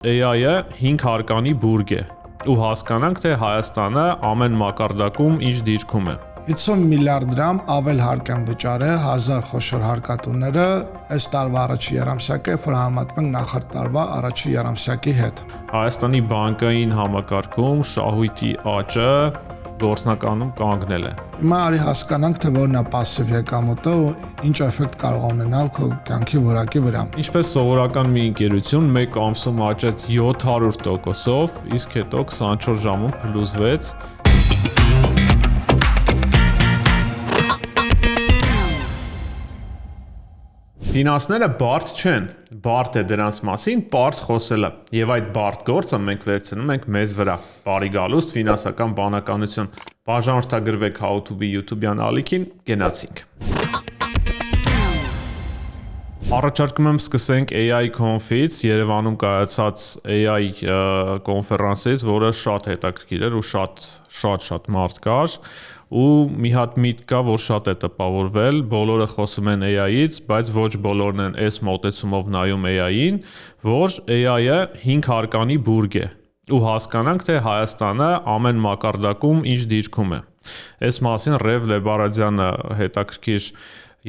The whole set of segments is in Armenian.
AI-ը 5 հարկանի բուրգ է ու հասկանանք, թե Հայաստանը ամեն մակարդակում ինչ դիրքում է։ 50 միլիարդ դրամ ավել հարկ են վճարել 1000 խոշոր հարկատուները այս տարվա առաջի երամսյակը, որ համեմատում ենք նախորդ տարվա առաջի երամսյակի հետ։ Հայաստանի բանկային համակարգում շահույթի աճը գործնականում կանգնել է։ Հիմա արի հասկանանք, թե որն է պասիվ եկամուտը ու ինչ էֆեկտ կարող ունենալ քո կյանքի որակի վրա։ Ինչպես սովորական մի ընկերություն մեկ ամսում աճեց 700%-ով, իսկ հետո 24 ժամում փլուզվեց։ Ֆինանսները բարդ չեն, բարդ է դրանց մասին պարզ խոսելը, եւ այդ բարդ գործը մենք վերցնում ենք մեզ վրա։ Բարի գալուստ ֆինանսական բանականություն։ Բաժանորդագրվեք How to be YouTube-յան ալիքին, գնացինք։ Առաջարկում եմ սկսենք AI Conf-ից, Երևանում կայացած AI կոնֆերանսից, որը շատ հետաքրքիր էր ու շատ մարդ կար, ու մի հատ միտք կա, որ շատ է տպավորվել, բոլորը խոսում են AI-ից, բայց ոչ բոլորն են այս մոտեցումով նայում AI-ին, որ AI-ը 5 հարկանի բուրգ է ու հասկանանք, թե Հայաստանը ամեն մակարդակում ինչ դիրքում է։ Այս մասին Ռև Լեբարադյանը հետաքրքիր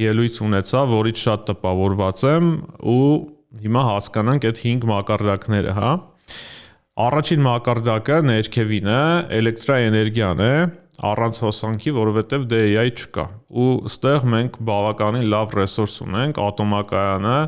ելույթ ունեցա, որից շատ տպավորված եմ ու հիմա հասկանանք այդ 5 մակարդակները, հա։ Առաջին մակարդակը ներքևին է, էլեկտրաէներգիան է, առանց հոսանքի, որովհետև դե AI չկա։ Ու ստեղ մենք բավականին լավ ռեսուրս ունենք, ատոմակայանը,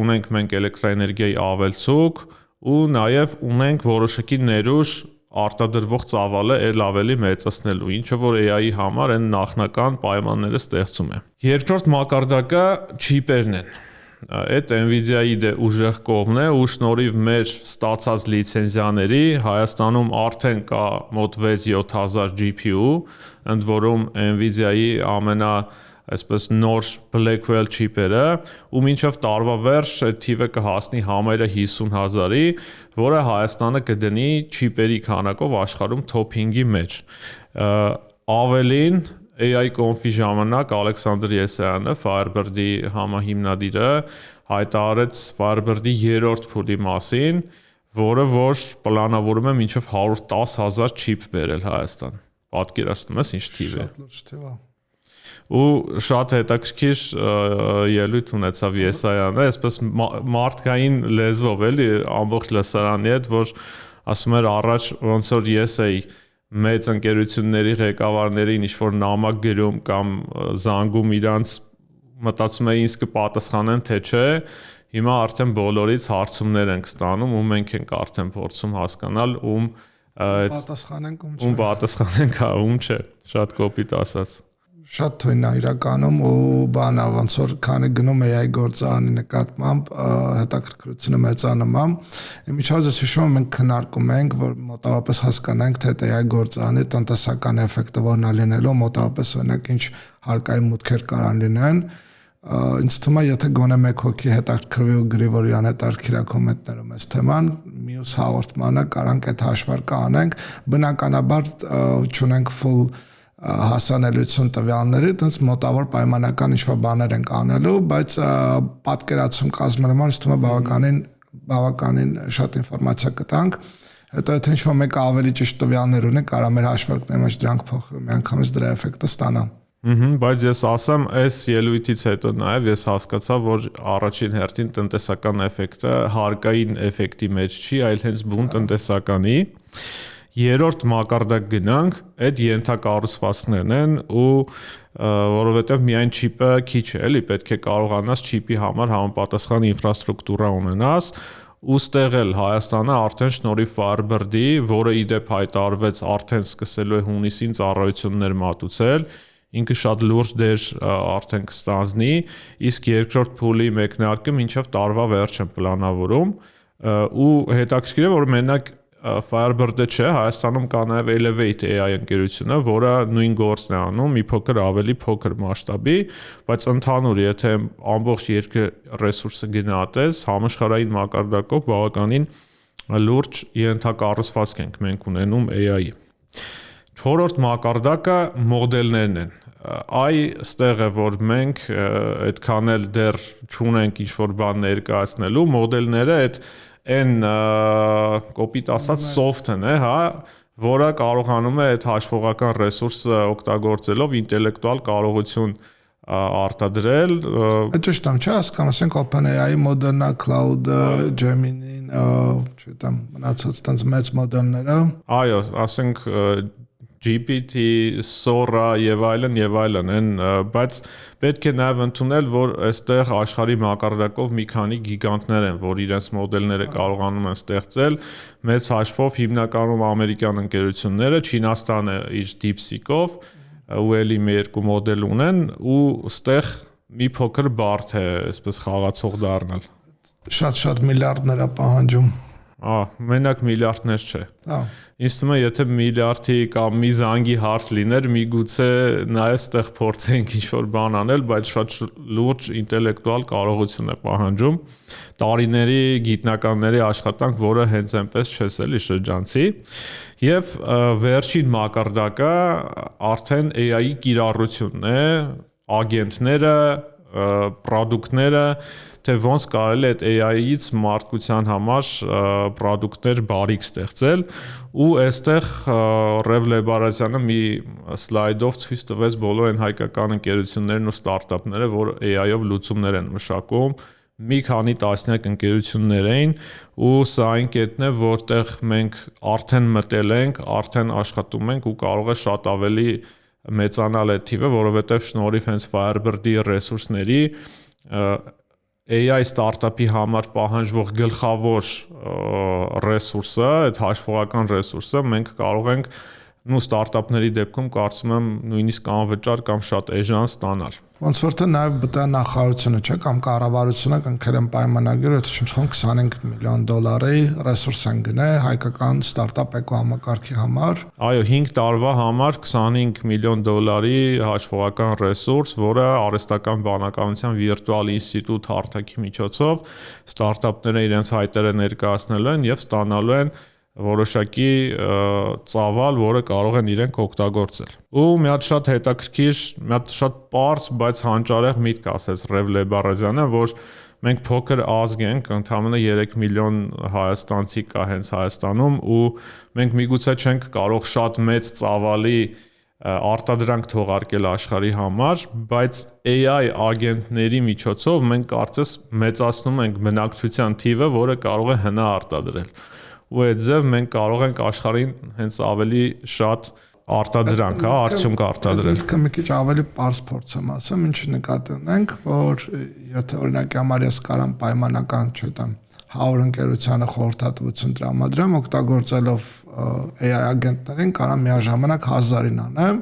ունենք մենք էլեկտրաէներգիայի ավելցուկ ու նաև ունենք որոշակի ներուժ արտադրվող ծավալը էլ ավելի մեծացնելու, ինչը որ AI-ի համար այն նախնական պայմանները ստեղծում է։ Երկրորդ մակարդակը չիպերն են։ Այդ Nvidia-ի դե ուժեղ կողմն է ու շնորհիվ մեր ստացած լիցենզիաների Հայաստանում արդեն կա մոտ 6-7000 GPU, ընդ որում Nvidia-ի այսպես նոր Blackwell չիպերը, ու մինչև տարվա վերջ այդ թիվը կհասնի համարյա 50000-ի, որը Հայաստանը կդնի չիպերի քանակով աշխարհում top 5-ի մեջ։ Ավելին AI Conf-ի ժամանակ Ալեքսանդր Եսայանը, Firebird-ի համահիմնադիրը, հայտարարեց Firebird-ի 3-րդ փուլի մասին, որը որ պլանավորում է մինչև 110000 չիպ բերել Հայաստան։ Պատկերացնում ես ինչ թիվ է։ Շատ լուրջ թիվ է։ Ու շատ հետաքրքիր ելույթ ունեցավ Եսայանը, այսպես մարդկային լեզվով էլի ամբողջ լսարանի հետ, որ ասում էր առաջ ոնց որ ես էի մեծ ընկերությունների ղեկավարներին ինչ-որ նամակ գրում կամ զանգում իրանց, մտածում էի ինձ կպատասխանեն թե չէ, հիմա արդեն բոլորից հարցումներ ենք ստանում ու մենք ենք արդեն փորձում հասկանալ ում պատասխանենք, ում չէ, շատ կոպիտ ասած։ Շատ թույն է իրականում ու բանա ոնց որ քանի գնում AI գործարանի նկատմամբ հետաքրքրությունը մեծանում է։ Իմիջիայլս հիշում եմ մենք քննարկում ենք, որ մոտավորապես հասկանանք, թե AI գործարանի տնտեսական էֆեկտը որն է լինելու, մոտավորապես օրինակ ինչ հարկային մուտքեր կարան լինեն։ Ինձ թվում է, եթե գոնե մեկ հոգի հետաքրքրվի ու գրի, որ իրան հետաքրքիր է կոմենտներում այս թեման, մյուս հաղորդմանը կարանք այդ հաշվարկը անենք, բնականաբար չունենք full հասանելիություն տվյալների, դից մոտավոր պայմանական ինչ-որ բաներ ենք անելու, բայց պատկերացում կազմելու ինձ թվում է բավականին շատ ինֆորմացիա կտանք, հետո եթե ինչ-որ մեկը ավելի ճիշտ տվյալներ ունի, կարա մեր հաշվարկների մեջ դրանք փոխվի, միանգամից դրա էֆեկտը ստանա։ Բայց ես ասեմ, այս ելույթից հետո նաև ես հասկացա, որ առաջին հերթին տնտեսական էֆեկտը հարկային էֆեկտի մեջ չի, այլ հենց բուն տնտեսականի։ Երրորդ մակարդակ գնանք, այդ ենթակառուցվածքներն են ու որովհետև միայն չիպը քիչ է, էլի պետք է կարողանաս չիպի համար համապատասխան ինֆրաստրուկտուրա ունենաս, ու ստեղ էլ Հայաստանը արդեն շնորհիվ Firebird-ի, որը իդեպ հայտարարվեց արդեն սկսելու է հունիսին ծառայություններ մատուցել, ինքը շատ լուրջ դեր արդեն կստանձնի, իսկ երկրորդ փուլի մեկնարկը մինչև տարվա վերջ են պլանավորում, ու հետաքրքիր է, որ մենակ Firebird-ը չէ, Հայաստանում կա նաև Elevate AI ընկերությունը, որը նույն գործն է անում, մի փոքր ավելի փոքր մասշտաբի, բայց ընդհանուր, եթե ամբողջ երկրի ռեսուրսը գնահատես, համաշխարհային մակարդակով բավականին լուրջ ենթակառուցվածք ենք մենք ունենում AI-ի։ Չորրորդ մակարդակը մոդելներն են։ Այստեղ է, որ մենք այդքան էլ դեռ չունենք ինչ-որ բան ներկայացնելու, մոդելները այդ այն կոպիտ ասած soft-ն է, հա, որը կարողանում է այդ հաշվողական ռեսուրսը օգտագործելով ինտելեկտուալ կարողություն արտադրել։ Ճիշտ եմ, չէ՞, հասկանում, ասենք OpenAI մոդելնա, Cloud, Gemini-ն, չգիտեմ, մնացած տենց մեծ մոդելները։ Այո, ասենք GPT, Sora եւ այլն, բայց պետք է նաեւ ընդունել, որ այստեղ աշխարհի մակարդակով մի քանի գիգանտներ են, որ իրենց մոդելները կարողանում են ստեղծել, մեծ հաշվով հիմնականում ամերիկյան ընկերությունները, Չինաստանը իր DeepSeek-ով ու էլի մի երկու մոդել ունեն ու այստեղ մի փոքր բարդ է այսպես խաղացող դառնալ։ Շատ միլիարդներ է պահանջում։ Մենակ միլիարդներ չէ։ Ինձ թվում է, եթե միլիարդի կամ մի զանգի հարց լիներ, միգուցե նաև այստեղ փորձենք ինչ-որ բան անել, բայց շատ լուրջ ինտելեկտուալ կարողություն է պահանջում, տարիների գիտնականների աշխատանք, որը հենց այնպես չես էլի շրջանցի, եւ վերջին մակարդակը արդեն AI-ի կիրառությունն է, ագենտները, պրոդուկտները, թե ոնց կարելի է այդ AI-ից մարդկության համար պրոդուկտներ բարիք ստեղծել ու այստեղ Ռև Լեբարազյանը մի սլայդով ցույց տվեց բոլոր այն հայկական ընկերություններն ու ստարտափները, որ AI-ով լուծումներ են մշակում, մի քանի տասնյակ ընկերություններ էին ու սա այն կետն է, որտեղ մենք արդեն մտել ենք, արդեն աշխատում ենք ու կարող է շատ ավելի մեծանալ այդ թիվը, որովհետև շնորհիվ հենց Firebird-ի ռեսուրսների AI ստարտափի համար պահանջվող գլխավոր ռեսուրսը, այդ հաշվողական ռեսուրսը մենք կարող ենք ստարտափների դեպքում կարծում եմ նույնիսկ անվճար կամ շատ էժան ստանալ։ Ոնց որ թե նաև ԲՏ նախարարությունը չէ կամ կառավարությունը կնքել են պայմանագիր, եթե չեմ սխալվում $25 միլիոն ռեսուրս են գնել հայկական ստարտափ էկոհամակարգի համար։ Այո, 5 տարվա համար $25 միլիոն հաշվողական ռեսուրս, որը արհեստական բանականության վիրտուալ ինստիտուտ հարթակի միջոցով ստարտափները իրենց հայտերը ներկայացնելու են եւ ստանալու են որոշակի ծավալ, որը կարող են իրենք օգտագործել։ Ու մի հատ շատ հետաքրքիր, մի հատ շատ པարզ, բայց հանճարեղ միտք ասեց Ռև Լեբարազյանը, որ մենք փոքր ազգ ենք, ընդամենը 3 միլիոն հայաստանցի կա հենց Հայաստանում ու մենք միգուցե չենք կարող շատ մեծ ծավալի արտադրանք թողարկել աշխարհի համար, բայց AI ագենտների միջոցով մենք կարծես մեծացնում ենք բնակչության թիվը, որը կարող է հնա արտադրել։ Ու այդ ձև մենք կարող ենք աշխարհին հենց ավելի շատ արտադրանք, արդյունք արտադրել։ Պետք է մի քիչ ավելի པարզ փորձեմ ասեմ, ինչ նկատի ունենք, որ եթե օրինակ համարյաս կարամ պայմանական չտամ 100 ընկերությանը խորհրդատվություն տրամադրեմ, օգտագործելով AI ագենտներին կարամ միաժամանակ 1000-ին անեմ,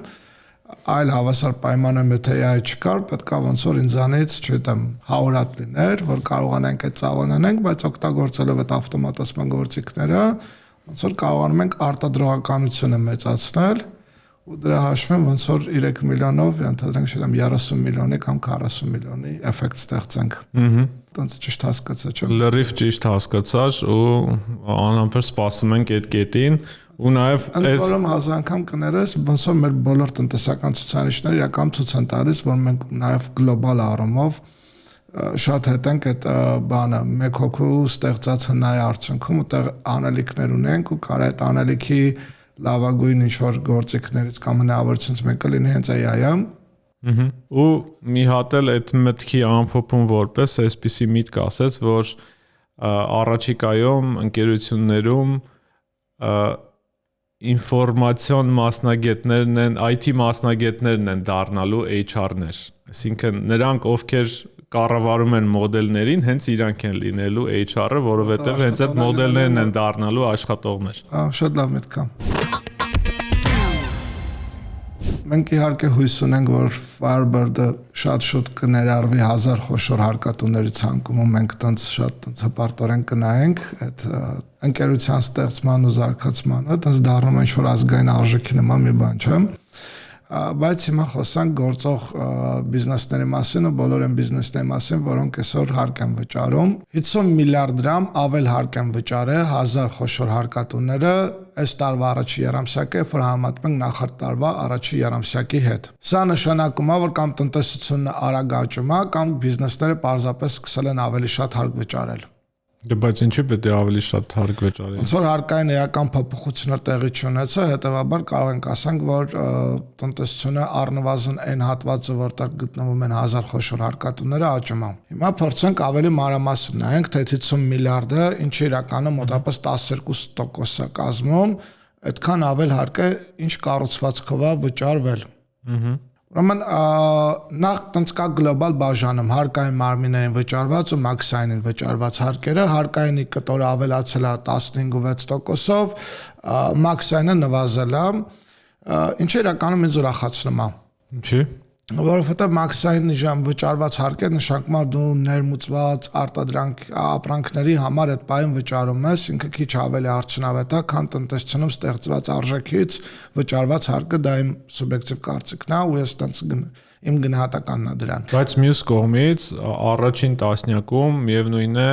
այլ հավասար պայմանում եթե AI չկար, պետքա ոնց որ ինձանից, չգիտեմ, 100 հատ լիներ, որ կարողանանք այդ ծավալն անենք, բայց օգտագործելով այդ ավտոմատացման գործիքները, ոնց որ կարողանում ենք արտադրողականությունը մեծացնել ու դրա հաշվին ոնց որ 3 միլիոնով, ենթադրենք, չգիտեմ, 30 միլիոնի կամ 40 միլիոնի էֆեկտ ստեղծենք։ Տենց ճիշտ հասկացա, չէ՞։ Լրիվ ճիշտ հասկացար ու անհամբեր սպասում ենք այդ կետին։ Ու նաև այս հազար անգամ կներես, ոնց որ մեր բոլոր տնտեսական ցուցանիշները իրական ցույց են տալիս, որ մենք նաև գլոբալ առումով շատ հետ ենք այդ բանը մեկ հոգու ստեղծած հնայի արդյունքում ուտեղ անելիքներ ունենք ու կարա այդ անելիքի լավագույն ինչ-որ գործիքներից կամ հնարավորությունից մեկը լինի հենց AI-ը։ Ու մի հատ էլ այդ մտքի ամփոփում որպես այսպիսի միտք ասեց, որ առաջիկայում ընկերություններում ինֆորմացիոն մասնագետներն են, IT մասնագետներն են դառնալու HR-ներ։ Այսինքն նրանք, ովքեր կառավարում են մոդելներին, հենց իրանք են լինելու HR-ը, որովհետև հենց այդ մոդելներն են դառնալու աշխատողներ։ Շատ լավ միտք է։ Մենք իհարկե հույս ունենք, որ Firebird-ը շատ շուտ կներառվի 1000 խոշոր հարկատուների ցանկում ու մենք տենց շատ հպարտորեն կնայենք այդ ընկերության ստեղծման ու զարգացմանը, տենց դառնում է ինչ-որ ազգային արժեքի նման մի բան, չէ՞։ Բայց հիմա խոսանք գործող բիզնեսների մասին ու բոլոր այն բիզնեսների մասին, որոնք այսօր հարկ են վճարում։ 50 միլիարդ դրամ ավել հարկ են վճարել 1000 խոշոր հարկատուները այս տարվա առաջի երամսյակը, որ համեմատենք նախորդ տարվա առաջի երամսյակի հետ։ Սա նշանակում է, որ կամ տնտեսությունը արագ աճում է, կամ բիզնեսները պարզապես սկսել են ավելի շատ հարկ վճարել։ Բայց ինչի պետք է ավելի շատ հարկ վճարել։ Ոնց որ հարկային էական փոփոխություններ տեղի չունեցա, հետեւաբար կարող ենք ասենք, որ տնտեսությունը առնվազն այն հատվածը, որտեղ գտնվում են 1000 խոշոր հարկատուները, աճում է։ Հիմա փորձենք ավելի մանրամասն նայենք, թե 50 միլիարդը ինչի իրականում մոտավորապես 12% է կազմում, այդքան ավել հարկ է, ինչ կառուցվածքով է վճարվել։ Ուրեմն նախ տենց կա գլոբալ բաժանում հարկային մարմիններին վճարված ու մաքսային վճարված հարկերը, հարկայինի կտորը ավելացել է 15.6%-ով, մաքսայինը նվազել է, ինչը իրականում ինձ ուրախացնում է։ Ինչի՞։ Որովհետև մաքսային վճարված հարկեր նշանակում է դու ներմուծված ապրանքների համար այդ պահին վճարում ես, ինքը քիչ ավելի արդյունավետ է, քան տնտեսությունում ստեղծված արժեքից վճարված հարկը, դա իմ սուբյեկտիվ կարծիքն է, ու ես տենց իմ գնահատականն է դրան։ Բայց մյուս կողմից առաջին տասնյակում միևնույն է,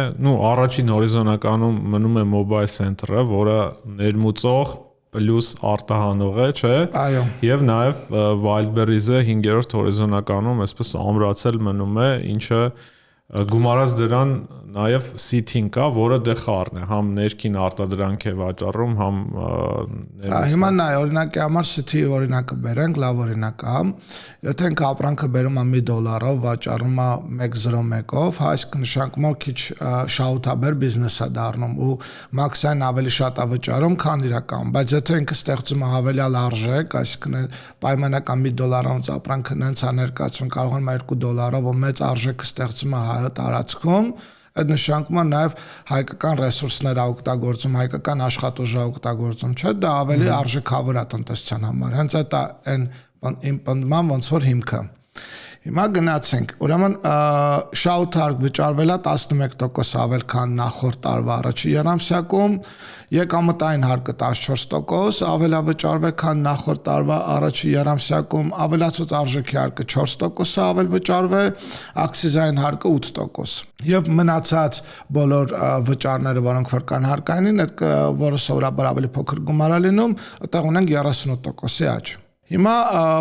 առաջին հորիզոնականում մնում է Mobile Center-ը, որը ներմուծող պլյուս արտահանող է, չէ՞։ Այո։ Եվ նաև Wildberries-ը 5-րդ հորիզոնականում այսպես ամրացել մնում է, ինչը գումարած դրան նաև City-ն կա, որը դե խառն է, համ ներքին արտադրանք է վաճառում, համ Հիմա նայ, օրինակի համար City-ի օրինակը բերենք, լավ օրինակ է։ Եթե ենք ապրանքը բերում է $1, վաճառում է 1.01-ով, այսինքն նշանակում է քիչ շահութաբեր բիզնես է դառնում ու մաքսային ավելի շատ է վճարում, քան իրական, բայց եթե ինքը ստեղծում է հավելյալ արժեք, այսինքն պայմանական $1-անոց ապրանքը նենց է ներկայացում, կարողանում է $2-ով ու մեծ արժեքը ստեղծում է տարածքում, այդ նշանակում է նաև հայկական ռեսուրսներ օգտագործում, հայկական աշխատուժ օգտագործում, չէ՞, դա ավելի արժեքավոր է տնտեսության համար։ Հենց այդ է այն իմ պնդման ոնց որ հիմքը։ Հիմա գնացինք, ուրեմն շահութ հարկ վճարվել է 11% ավել, քան նախորդ տարվա առաջի երամսյակում, եկամտային հարկը 14% ավել է վճարվել, քան նախորդ տարվա առաջի երամսյակում, ավելացված արժեքի հարկը 4% ավել վճարվել, ակցիզային հարկը 8%։ Եվ մնացած բոլոր վճարները, որոնք որ կան հարկայինին, այդ որը սովորաբար ավելի փոքր գումար է լինում, այդտեղ ունենք 38%-ի աճ։ Հիմա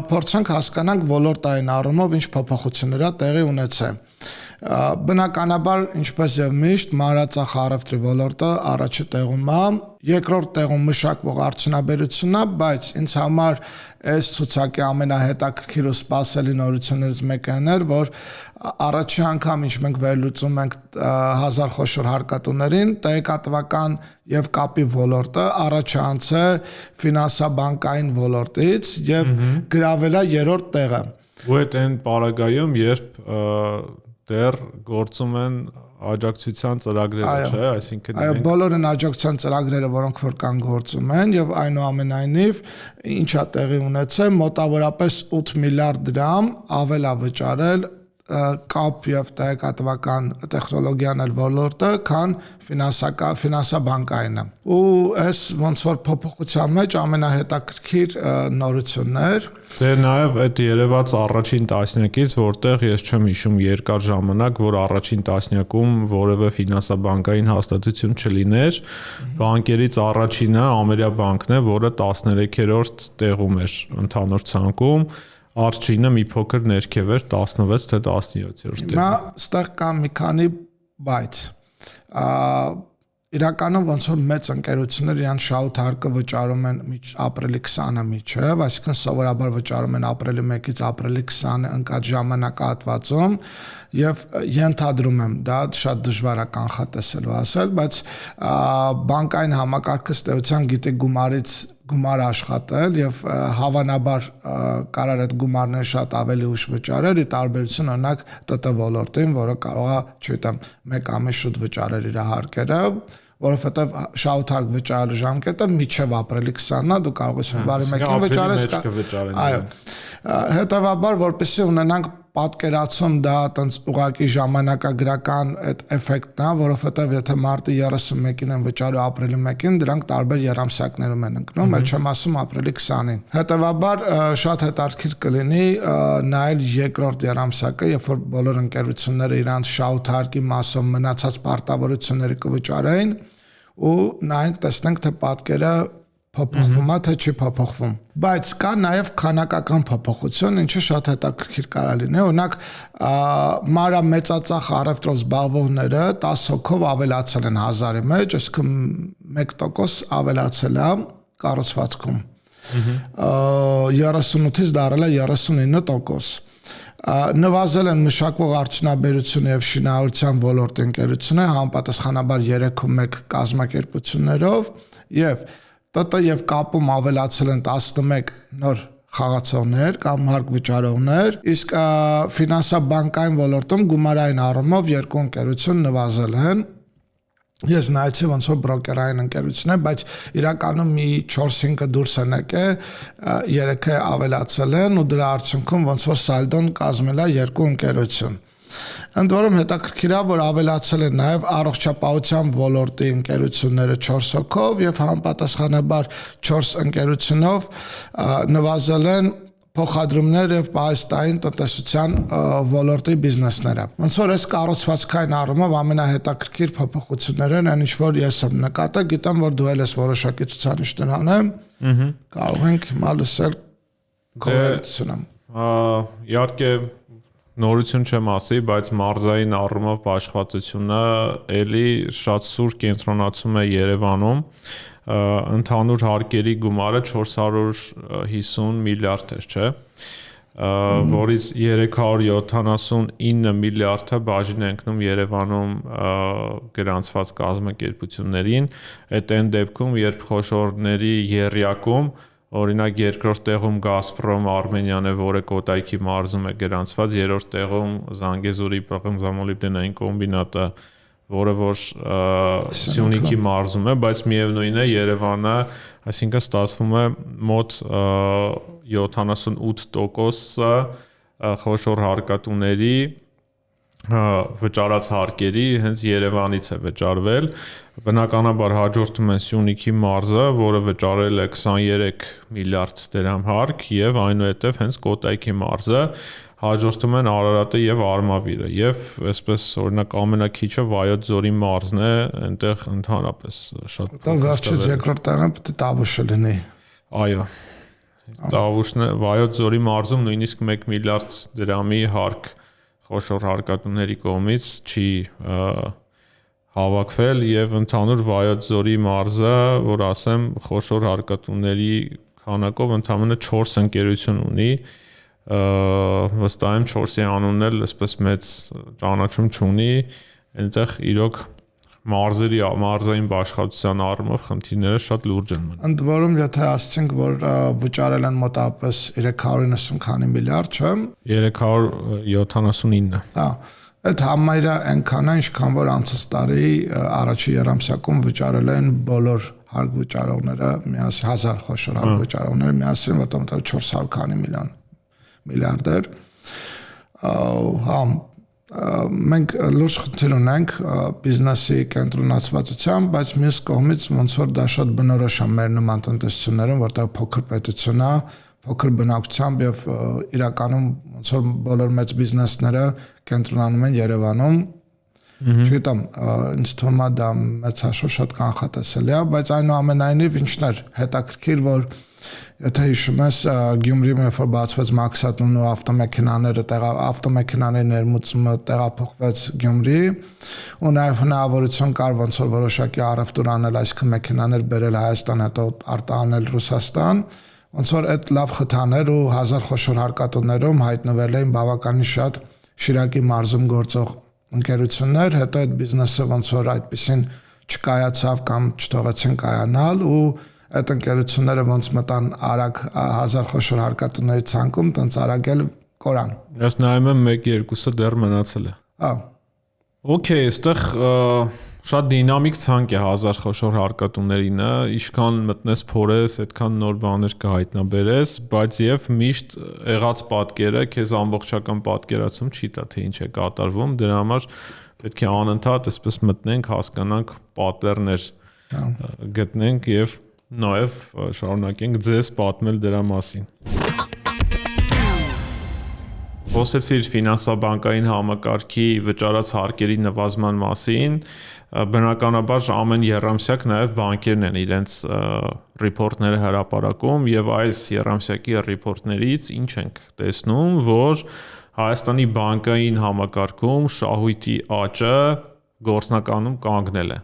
փորձենք հասկանանք ոլորտային առումով ինչ փոփոխություններ է տեղի ունեցել։ Բնականաբար, ինչպես եւ միշտ, մանրածախ առևտրի ոլորտը առաջի տեղում է, երկրորդ տեղում մշակվող արդյունաբերությունն է, բայց ինձ համար այս ցուցակի ամենահետաքրքիր ու սպասելի նորություններից մեկն էր, որ առաջի անգամ ինչ մենք վերլուծում ենք 1000 խոշոր հարկատուներին, տեղեկատվական եւ կապի ոլորտը առաջ անցե ֆինանսաբանկային ոլորտից եւ գրավել է երրորդ տեղը։ Ու այդ այն պարագայում, երբ դեռ գործում են աջակցության ծրագրերը, չէ՞, այսինքն այո, բոլորն աջակցության ծրագրերը, որոնք որ կան գործում են եւ այնուամենայնիվ ինչա տեղի ունեցել, մոտավորապես 8 միլիարդ դրամ ավել է վճարել կապ եւ տեղեկատվական տեխնոլոգիաներ ոլորտը, քան ֆինանսաբանկայինը։ Ու այս ոնց որ փոփոխության մեջ ամենահետաքրքիր նորությունն էր։ Դե նաև այդ երևաց առաջին տասնյակից, որտեղ ես չեմ հիշում երկար ժամանակ, որ առաջին տասնյակում որևէ ֆինանսաբանկային հաստատություն չլիներ, բանկերից առաջինը Ամերիաբանկն է, որը 13-րդ տեղում էր ընդհանուր ցանկում, Արջինը մի փոքր ներքև էր 16 թե 17-րդ տեղում։ Հիմա ստեղ կա մի քանի բայց իրականում ոնց որ մեծ ընկերություններ իրան շահութ հարկը վճարում են ապրիլի 20-ը միջև, այսինքն սովորաբար վճարում են ապրիլի 1-ից ապրիլի 20-ը ընկած ժամանակահատվածում եւ ենթադրում եմ դա շատ դժվար է կանխատեսելու ասել, բայց բանկային համակարգը ստեղծության գիտի գումարից գումար աշխատել եւ հավանաբար կարար այդ գումարները շատ ավելի ուշ վճարել, ի տարբերություն օրինակ ՏՏ ոլորտին, որը կարող է, չգիտեմ, 1 ամիս շուտ վճարել իր հարկերը, որովհետեւ շահութ հարկ վճարելու ժամկետը միջև ապրիլի 20-ն է, դու կարող ես հունվարի 1-ին վճարես։ Այո։ Հետևաբար, որպեսզի ունենանք պատկերացում, դա տենց ուղղակի ժամանակագրական այդ էֆեկտն է, որովհետև եթե մարտի 31-ին են վճարում ապրիլի 1-ին, դրանք տարբեր երամսյակներում են ընկնում, այլ չեմ ասում ապրիլի 20-ին։ Հետևաբար շատ հետաքրքիր կլինի նայել երկրորդ երամսյակը, երբ որ բոլոր ընկերությունները իրանց շահութ հարկի մասով մնացած պարտավորությունները կվճարեն ու նայենք տեսնենք թե պատկերը փոփոխվում է, թե չի փոփոխվում։ Բայց կա նաև քանակական փոփոխություն, ինչը շատ հետաքրքիր կարող լինի։ Օրինակ, մանրամեծածախ առևտրով զբաղվողները 10 հոգով ավելացել են 1000-ի մեջ, այսինքն 1% ավելացել է կառուցվածքում։ 38-ից դարել է 39%։ Նվազել են մշակվող արդյունաբերություն եւ շինարարության ոլորտի ընկերությունները համապատասխանաբար 3.1 կազմակերպություններով եւ ՏՏ եւ կապում ավելացել են 11 նոր խաղացողներ կամ հարկ վճարողներ, իսկ ֆինանսաբանկային ոլորտում գումարային առումով երկու ընկերություն նվազել են։ Ես նայեցի ոնց որ բրոկերային ընկերություն է, բայց իրականում մի 4-5-ը դուրս են եկել, 3-ը ավելացել են ու դրա արդյունքում ոնց որ սալդոն կազմել է երկու ընկերություն։ Ընդ որում հետաքրքիր է, որ ավելացել են նաև առողջապահության ոլորտի ընկերությունները 4 հոգով եւ համապատասխանաբար 4 ընկերությունով նվազել են փոխադրումներ եւ պահեստային տնտեսության ոլորտի բիզնեսները։ Ոնց որ այս կառուցվածքային առումով ամենահետաքրքիր փոփոխություններն են, ինչ որ ես եմ նկատել, գիտեմ, որ դու ես որոշակի ցուցանիշներ անեմ, կարող ենք հիմա լսել կողերցությունը։ Իհարկե նորություն չեմ ասի, բայց մարզային առումով աշխատությունը էլի շատ սուր կենտրոնացում է Երևանում։ Ընդհանուր հարկերի գումարը 450 միլիարդ էր, չէ՞, որից 379 միլիարդը բաժին է ընկնում Երևանում գրանցված կազմակերպություններին, այդ այն դեպքում, երբ խոշորների եռյակում օրինակ երկրորդ տեղում Գազպրոմ Արմենիան է, որը Կոտայքի մարզում է գրանցված, երրորդ տեղում Զանգեզուրի պղնձամոլիբդենային կոմբինատը, որը որ Սյունիքի մարզում է, բայց միևնույն է Երևանը, այսինքն ստացվում է մոտ 78% խոշոր հարկատուների վճարած հարկերի հենց Երևանից է վճարվել, բնականաբար հաջորդում է Սյունիքի մարզը, որը վճարել է 23 միլիարդ դրամ հարկ եւ այնուհետեւ հենց Կոտայքի մարզը, հաջորդում են Արարատը եւ Արմավիրը եւ այսպես օրինակ ամենակիչը Վայոց ձորի մարզն է, այնտեղ ընդհանրապես շատ Դա վերջից երկրորդ տեղը պետք է Տավուշը լինի։ Այո։ Տավուշն է Վայոց ձորի մարզում նույնիսկ 1 միլիարդ դրամի հարկ խոշոր հարկատուների կողմից չի հավաքվել եւ ընդհանուր Վայոց ձորի մարզը, որ ասեմ, խոշոր հարկատուների քանակով ընդամենը 4 ընկերություն ունի, վստահ եմ 4-ի անունն էլ այսպես մեծ ճանաչում չունի, այնտեղ իրոք մարզային բաշխատության առումով խնդիրները շատ լուրջ են մնում։ Ընդ որում, եթե ասենք, որ վճարել են մոտավորապես 390 քանի միլիարդ, չէ՞։ 379։ Հա, այդ համարյա այնքան է, ինչքան որ անցած տարի առաջի երամսյակում վճարել են բոլոր հարկ վճարողները միասին 1000 խոշոր հարկ վճարողները միասին, որտեղ 400 քանի միլիարդ էր։ Հա, մենք լուրջ խնդիր ունենք բիզնեսի կենտրոնացվածությամբ, բայց մյուս կողմից ոնց որ դա շատ բնորոշ է մեր նման տնտեսություններում, որտեղ փոքր պետություն է, փոքր բնակությամբ եւ իրականում ոնց որ բոլոր մեծ բիզնեսները կենտրոնանում են Երևանում։ Չգիտեմ, ինձ թվում է դա մեծ հաշվով շատ կանխատեսելի է, բայց այնուամենայնիվ ինչն էր հետաքրքիր, որ եթե հիշում ես Գյումրիում երբ որ բացվեց մաքսատունն ու ավտոմեքենաների ներմուծումը տեղափոխվեց Գյումրի ու նաև հնարավորություն կար ոնց որ որոշակի առևտուր անել, այսինքն մեքենաներ բերել Հայաստան, հետո արտահանել Ռուսաստան, ոնց որ այդ լավ խթաներ ու 1000 խոշոր հարկատուներում հայտնվել էին բավականին շատ Շիրակի մարզում գործող ընկերություններ, հետո այդ բիզնեսը ոնց որ այդպեսին չկայացավ կամ չթողեցին կայանալ ու այդ ընկերությունները ոնց մտան արագ 1000 խոշոր հարկատուների ցանկում, տենց արագ էլ կորան։ Ես նայում եմ 1-2-ը դեռ մնացել է։ Հա։ Okay, այստեղ շատ դինամիկ ցանկ է 1000 խոշոր հարկատուներինը, ինչքան մտնես փորես, այդքան նոր բաներ կհայտնաբերես, բայց եւ միշտ եղած պատկերը քեզ ամբողջական պատկերացում չի տա, թե ինչ է կատարվում, դրա համար պետք է անընդհատ այսպես մտնենք, հասկանանք պատերներ գտնենք եւ նաև շարունակենք ձեզ պատմել դրա մասին։ Խոսեցիր ֆինանսաբանկային համակարգի վճարած հարկերի նվազման մասին, բնականաբար ամեն եռամսյակ նաև բանկերն են իրենց ռիփորտները հրապարակում եւ այս եռամսյակի ռիփորտներից ինչ ենք տեսնում, որ Հայաստանի բանկային համակարգում շահույթի աճը գործնականում կանգնել է։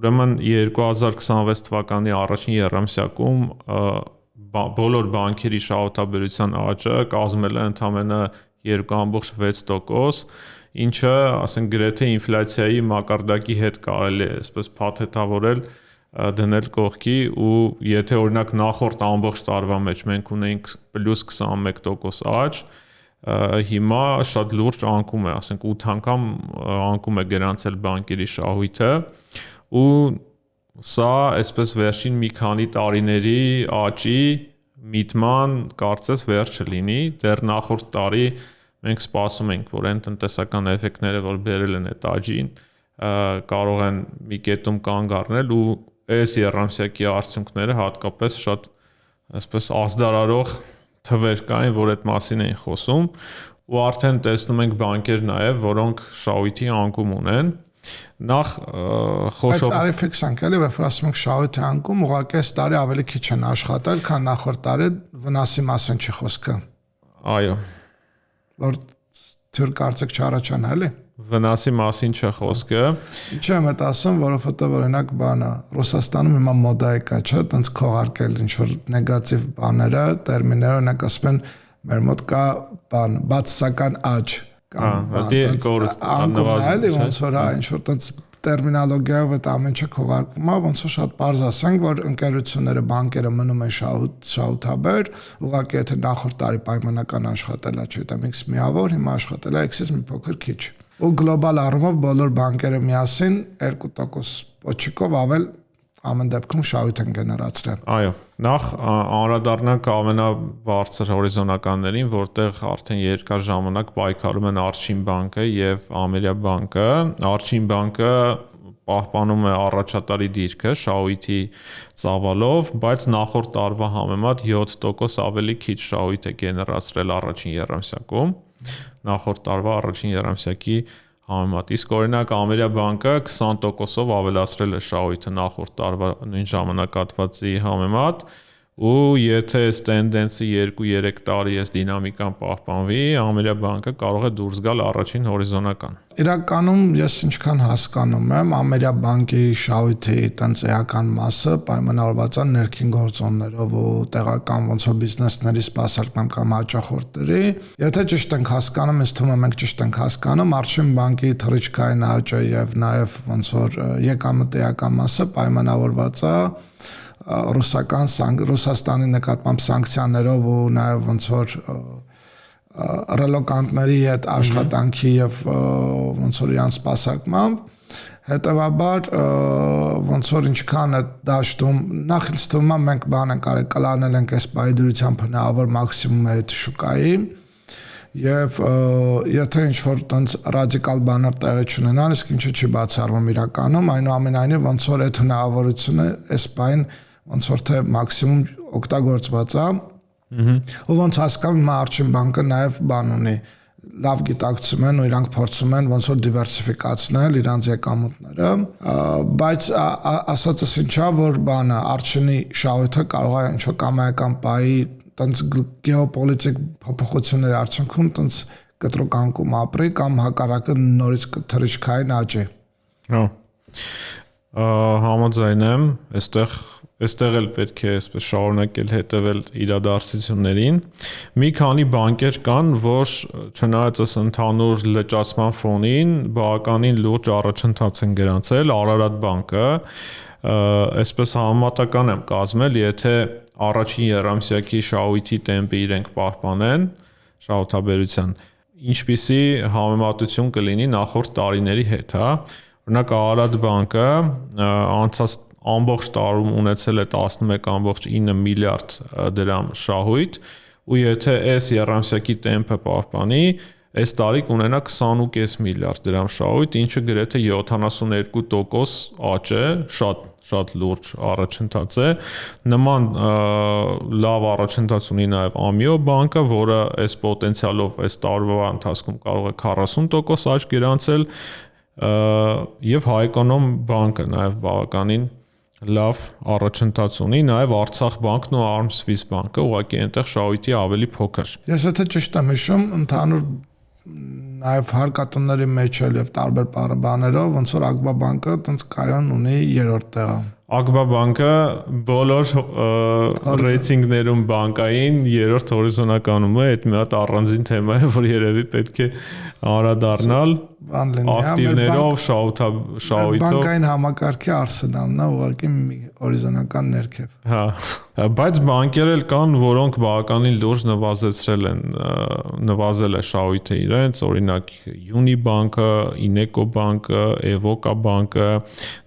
Ուրեմն 2026 թվականի առաջին եռամսյակում բոլոր բանկերի շահութաբերության աճը կազմել է ընդամենը 2.6%, ինչը, ասենք, գրեթե ինֆլյացիայի մակարդակի հետ կարելի է այսպես փաթեթավորել դնել կողքի ու եթե օրինակ նախորդ ամբողջ տարվա մեջ մենք ունեինք +21% աճ, հիմա շատ լուրջ անկում է, ասենք 8 անգամ անկում է գրանցել բանկերի շահույթը ու սա այսպես վերջին մի քանի տարիների աճի միտման կարծես վերջը լինի, դեռ նախորդ տարի մենք սպասում ենք, որ այն տնտեսական էֆեկտները, որ բերել են այդ աճին, կարող են մի կետում կանգ առնել ու այս եռամսյակի արդյունքները հատկապես շատ այսպես ազդարարող թվեր կային, որ այդ մասին էին խոսում ու արդեն տեսնում ենք բանկեր նաև, որոնք շահույթի անկում ունեն նախ խոսող Բայց արիֆիքսանք էլի որ ասում ենք շահույթի անկում ուղղակի այս տարի ավելի քիչ են աշխատել, քան նախորդ տարի վնասի մասին չի խոսքը։ Այո։ Որ թյուր կարծիք չառաջան էլի։ Վնասի մասին չէ խոսքը։ Ինչ եմ այդ ասում, որովհետև օրինակ բանը Ռուսաստանում հիմա մոդա է կա, չէ՞, տենց քողարկել ինչ որ նեգատիվ բաները, տերմինները, օրինակ ասում են մեր մոտ կա բան, բացասական աճ Աննվազել ոնց որ ինչ որ տենց տերմինոլոգիայով այդ ամեն ինչը քողարկվում է, ոնց որ շատ բարձ ասենք, որ ընկերությունները, բանկերը մնում են շահութաբեր, ուղղակի եթե նախորդ տարի պայմանական աշխատելա, չգիտեմ, X միավոր, հիմա աշխատելա X-ից մի փոքր քիչ։ Ու գլոբալ առումով բոլոր բանկերը միասին 2% պոչիկով ավել ամեն դեպքում շահույթ են գեներացրել։ Այո, նախ անդրադառնանք ամենաբարձր հորիզոնականներին, որտեղ արդեն երկար ժամանակ պայքարում են Արչին բանկը եւ Ամերիաբանկը։ Արչին բանկը պահպանում է առաջատարի դիրքը շահույթի ծավալով, բայց նախորդ տարվա համեմատ 7% ավելի քիչ շահույթ է գեներացրել առաջին եռամսյակում։ Նախորդ տարվա առաջին եռամսյակի համեմատ։ Իսկ օրինակ Ամերիաբանկը 20%-ով ավելացրել է շահույթը նախորդ տարվա նույն ժամանակահատվածի համեմատ ու եթե այս տենդենսը 2-3 տարի այս դինամիկան պահպանվի, Ամերիաբանկը կարող է դուրս գալ առաջին հորիզոնական։ Իրականում ես ինչքան հասկանում եմ, Ամերիաբանկի շահույթի տենց էական մասը պայմանավորված է ներքին գործոններով ու տեղական ոնց որ բիզնեսների սպասարկման կամ հաճախորդների։ Եթե ճիշտ ենք հասկանում, ինձ թվում է մենք ճիշտ ենք հասկանում, Արչին բանկի թռիչքային աճը եւ նաեւ ոնց որ եկամտի էական մասը պայմանավորված է Ռուսաստանի նկատմամբ սանկցիաներով ու նաև ոնց որ ռելոկանտների հետ աշխատանքի եւ ոնց որ իրանց սպասարկմամբ հետեւաբար ոնց որ ինչքան է դաշտում նախ ինձ թվում է մենք բան ենք արել կլանել ենք այս բայդրությամբ հնարավոր մաքսիմում այդ շուկայի եւ եթե ինչ որ տենց ռադիկալ բաներ տեղի չունենան իսկ ինչը չի բացառվում իրականում այնուամենայնիվ ոնց որ այդ հնարավորությունը այս բան ոնց որ թե մաքսիմում օգտագործված է ու ոնց հասկանում եմ Արչին բանկը նաև բան ունի լավ գիտակցում են ու իրանք փորձում են ոնց որ դիվերսիֆիկացնել իրանց եկամուտները բայց ասածս ինչա որ բանը Արչինի շահույթը կարող է ինչ որ կամայական պայի տենց գեոպոլիտիկ փոփոխությունների արդյունքում տենց կտրուկ ապրի կամ հակառակը նորից թռիչքային աճի։ Հա։ Համաձայն եմ, այստեղ էլ պետք է այսպես շարունակել հետևել իրադարձություններին։ Մի քանի բանկեր կան, որ չնայած այս ընդհանուր լճացման ֆոնին բավականին լուրջ առաջընթաց են գրանցել, Արարատ բանկը, այսպես համեմատական եմ կազմել, եթե առաջին եռամսյակի շահույթի տեմպը իրենք պահպանեն, շահութաբերության, ինչպիսի համեմատություն կլինի նախորդ տարիների հետ, հա։ Օրինակ Արարատ բանկը անցած ամբողջ տարում ունեցել է 11.9 միլիարդ դրամ շահույթ ու եթե այս եռամսյակի տեմպը պահպանի, այս տարի կունենա 20.5 միլիարդ դրամ շահույթ, ինչը գրեթե 72% աճ է, շատ լուրջ առաջընթաց է։ Նման լավ առաջընթաց ունի նաև Ամիո բանկը, որը այս պոտենցիալով այս տարվա ընթացքում կարող է 40% աճ գրանցել, եւ Հայկոնում բանկը նաև բավականին լավ առաջընթաց ունի, նաև Արցախ բանկն ու Armswiss բանկը, ուղղակի այնտեղ շահույթի ավելի փոքր։ Ես եթե ճիշտ եմ հիշում, ընդհանուր նաև հարկատների մեջ էլ եւ տարբեր բաներով ոնց որ Ագբա բանկը տենց կայուն ունի 3-րդ տեղը։ Ագբա բանկը բոլոր ռեյտինգներում բանկային 3-րդ հորիզոնականում է, այդ մի հատ առանձին թեմա է, որ երևի պետք է անդրադառնալ ակտիվներով, շահույթով։ Բանկային համակարգի արսենալն է ուղղակի մի հորիզոնական ներքև։ Հա, բայց բանկեր էլ կան, որոնք բավականին լուրջ նվազել է շահույթը իրենց, օրինակ Յունիբանկը, Ինեկո բանկը, Էվոկա բանկը,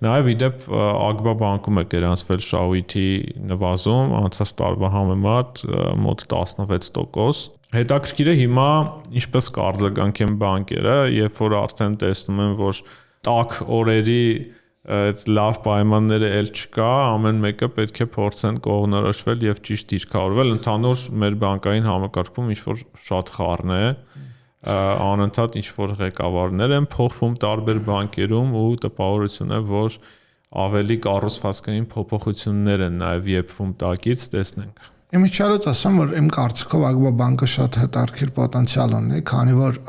նաև իդեպ Ագբա բանկում է գրանցվել շահույթի նվազում, անցած տարվա համեմատ մոտ 16%։ Հետաքրքիր է հիմա ինչպես կարձագանքեն բանկերը, երբ որ արդեն տեսնում են, որ տաք օրերի այդ լավ պայմանները էլ չկա, ամեն մեկը պետք է փորձեն կողմնորոշվել եւ ճիշտ դիրքավորվել։ Ընդհանուր մեր բանկային համակարգում ինչ որ շատ խառն է, անընդհատ ինչ որ ղեկավարներ են փոխվում տարբեր բանկերում ու տպավորություն է, որ ավելի կառուցվածքային փոփոխություններ են նաև եփվում տակից, տեսնենք։ Իմիջիալից ասեմ, որ իմ կարծիքով Ագբա բանկը շատ հետաքրքիր պոտենցիալ ունի, քանի որ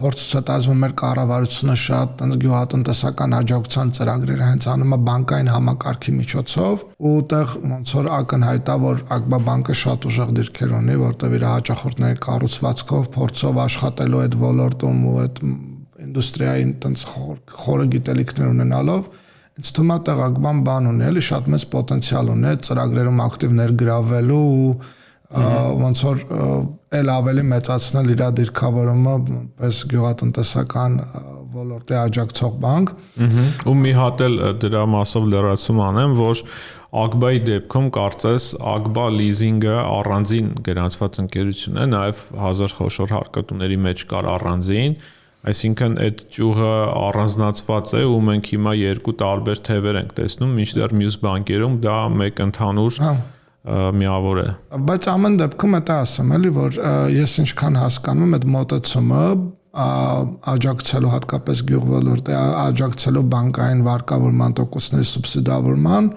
փորձ ցտազվում մեր կառավարությունը շատ տենց գյուղատնտեսական աջակցության ծրագրեր հենց անում է բանկային համակարգի միջոցով, ու այդտեղ ոնց որ ակնհայտ է, որ Ագբա բանկը շատ ուժեղ դիրքեր ունի, որտեղ իր հաճախորդների կառուցվածքով, փորձով աշխատելու այդ ոլորտում ու այդ ինդուստրիային տենց խորը գիտելիքներ ունենալով, ինձ թվում է տեղ Ագբան բան ունի, էլի շատ մեծ պոտենցիալ ունի ծրագրերում ակտիվ ներգրավելու ու ոնց որ էլ ավելի մեծացնել իր դիրքավորումը պես գյուղատնտեսական ոլորտի աջակցող բանկ։ Ու մի հատ էլ դրա մասով լրացում անեմ, որ Ագբայի դեպքում կարծես Ագբա լիզինգը առանձին գրանցված ընկերություն է, նաև 1000 խոշոր հարկատուների մեջ կար առանձին, այսինքն այդ ճյուղը առանձնացված է ու մենք հիմա երկու տարբեր թևեր ենք տեսնում, մինչդեռ մյուս բանկերում դա մեկ ընդհանուր միավոր է։ Բայց ամեն դեպքում դա ասեմ էլի, որ ես ինչքան հասկանում եմ այդ մոտեցումը աջակցելու հատկապես գյուղ ոլորտի աջակցելու բանկային վարկավորման տոկոսների սուբսիդավորման,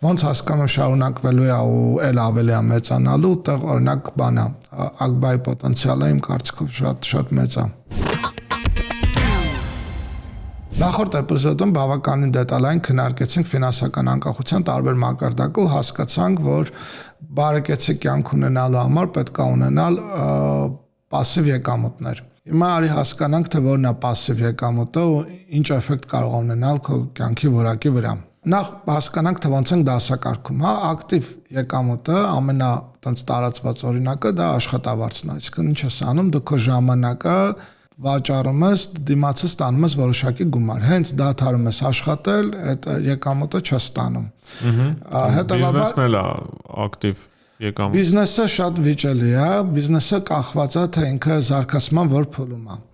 ոնց հասկանում շարունակվելու է ու էլ ավելի է մեծանալու, այդտեղ օրինակ բանա Ագբայի պոտենցիալը իմ կարծիքով շատ մեծ է։ Նախորդ էպիզոդում բավականին դետալային քննարկեցինք ֆինանսական անկախության տարբեր մակարդակը ու հասկացանք, որ բարեկեցիկ կյանք ունենալու համար պետք է ունենալ пассив եկամուտներ։ Հիմա արի հասկանանք, թե որն է пассив եկամուտը ու ինչ էֆեկտ կարող է ունենալ քո կյանքի որակի վրա։ Նախ հասկանանք, թե ոնց են դասակարգում, հա, ակտիվ եկամուտը ամենատենց տարածված օրինակը դա աշխատավարձն է, այսինքն ինչ ես անում, դու քո ժամանակը վաճառում ես, դիմացը ստանում ես որոշակի գումար, հենց դադարում ես աշխատել, այդ եկամուտը չես ստանում։ Բիզնեսն էլ է ակտիվ եկամուտ։ Բիզնեսը շատ վիճելի է, բիզնեսը կախված է, թե ինքը զարգացման որ փուլում է։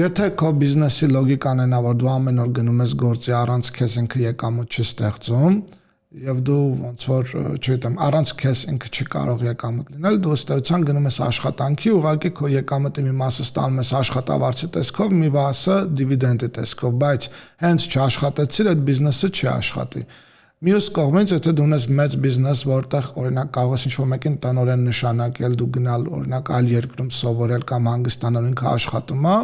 Եթե քո բիզնեսի լոգիկան է նա, որ դու ամեն օր գնում ես գործի, առանց քեզ ինքը եկամուտ չի ստեղծում, եւ դու ոնց որ, չգիտեմ, առանց քեզ ինքը չի կարող եկամուտ լինել, դու ըստեյության գնում ես աշխատանքի, ուղղակի քո եկամուտի մի մասը ստանում ես աշխատավարձի տեսքով, մի մասը դիվիդենդի տեսքով, բայց հենց չաշխատեցիր, այդ բիզնեսը չի աշխատի։ Մյուս կողմից, եթե դու ունես մեծ բիզնես, որտեղ օրինակ կարող ես ինչ-որ մեկին տնօրեն նշանակել, դու գնալ օրինակ այլ երկրում սովորել կամ հանգստանալ ինքը աշխատում է,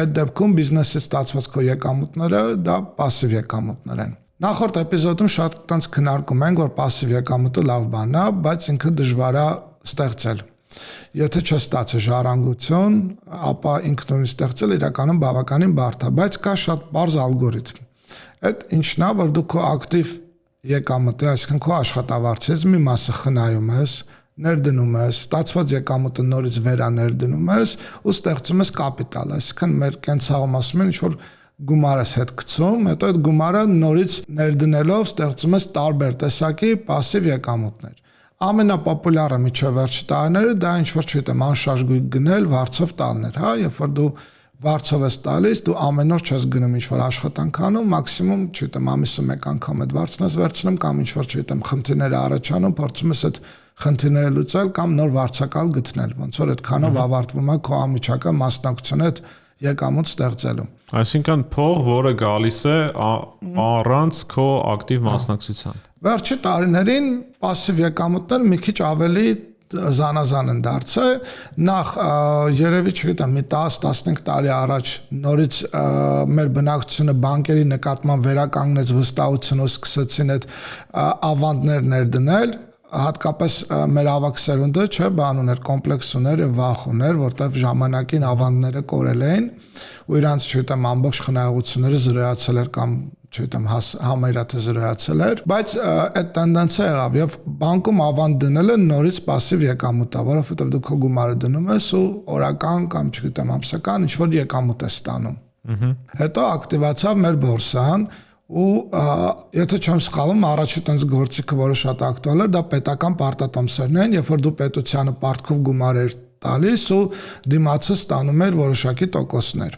այդ դեպքում բիզնեսից ստացված քո եկամուտները դա пассив եկամուտներ են։ Նախորդ էպիզոդում շատ տենց քննարկում ենք, որ пассив եկամուտը լավ բան է, բայց ինքը դժվար է ստեղծել։ Եթե չստացի ժառանգություն, ապա ինքնուրույն ստեղծել իրականում բավականին բարդ է, բայց կա շատ բարձ ալգորիթմ։ Այդ ինչն է, որ դու քո ակտիվ եկամուտը, այսինքն քո աշխատավարձից մի մասը խնայում ես, ներդնում ես, ստացված եկամուտը նորից վերաներդնում ես ու ստեղծում ես կապիտալ, այսինքն մեր կենցաղում ասում են ինչ-որ գումար ես հետ գցում, հետո այդ գումարը նորից ներդնելով ստեղծում ես տարբեր տեսակի пассив եկամուտներ։ ամենապոպուլյարը միջև վերջի տարիները դա ինչ որ չգիտեմ անշարժ գույք գնել վարձով տալներ, հա, երբ որ դու վարձով ես տալիս, դու ամեն օր չես գնում ինչ որ աշխատանք անում, մաքսիմում, չգիտեմ, ամիսը մեկ անգամ այդ վարձն ես վերցնում կամ ինչ որ չգիտեմ, խնդիրներ առաջանում, փորձում ես այդ խնդիրները լուծել կամ նոր վարձակալ գտնել, ոնց որ այդքանով ավարտվում է քո ամիջական մասնակցությունը այդ եկամուտ ստեղծելու։ Այսինքն փող, որը գալիս է առանց քո ակտիվ մասնակցության։ Վերջի տարիներին пассив եկամուտները մի քիչ ավելի զանազան են դարձել, նախ երևի չգիտեմ մի 10-15 տարի առաջ նորից մեր բնակչությունը բանկերի նկատմամբ վերականգնեց վստահությունը ու սկսեցին այդ ավանդներ ներդնել, հատկապես մեր ավակ սերունդը բան ուներ, կոմպլեքս ուներ եւ վախ ուներ, որտեվ ժամանակին ավանդները կորել էին ու իրանց չգիտեմ ամբողջ խնայողությունները զրոյացել էր կամ չգիտեմ համերաթե զրոյացել էր, բայց այդ տենդենսը եղավ եւ բանկում ավանդ դնելը նորից пассив եկամուտ է, որովհետեւ դու քո գումարը դնում ես ու օրական կամ չգիտեմ ամսական ինչ որ եկամուտ ես ստանում։ Հետո ակտիվացավ մեր բորսան ու եթե չեմ սխալվում, առաջի տենց գործիքը, որը շատ ակտուալ էր, դա պետական պարտատոմսերն են, երբ որ դու պետությանը պարտքով գումար էր տալիս ու դիմացը ստանում էր որոշակի տոկոսներ։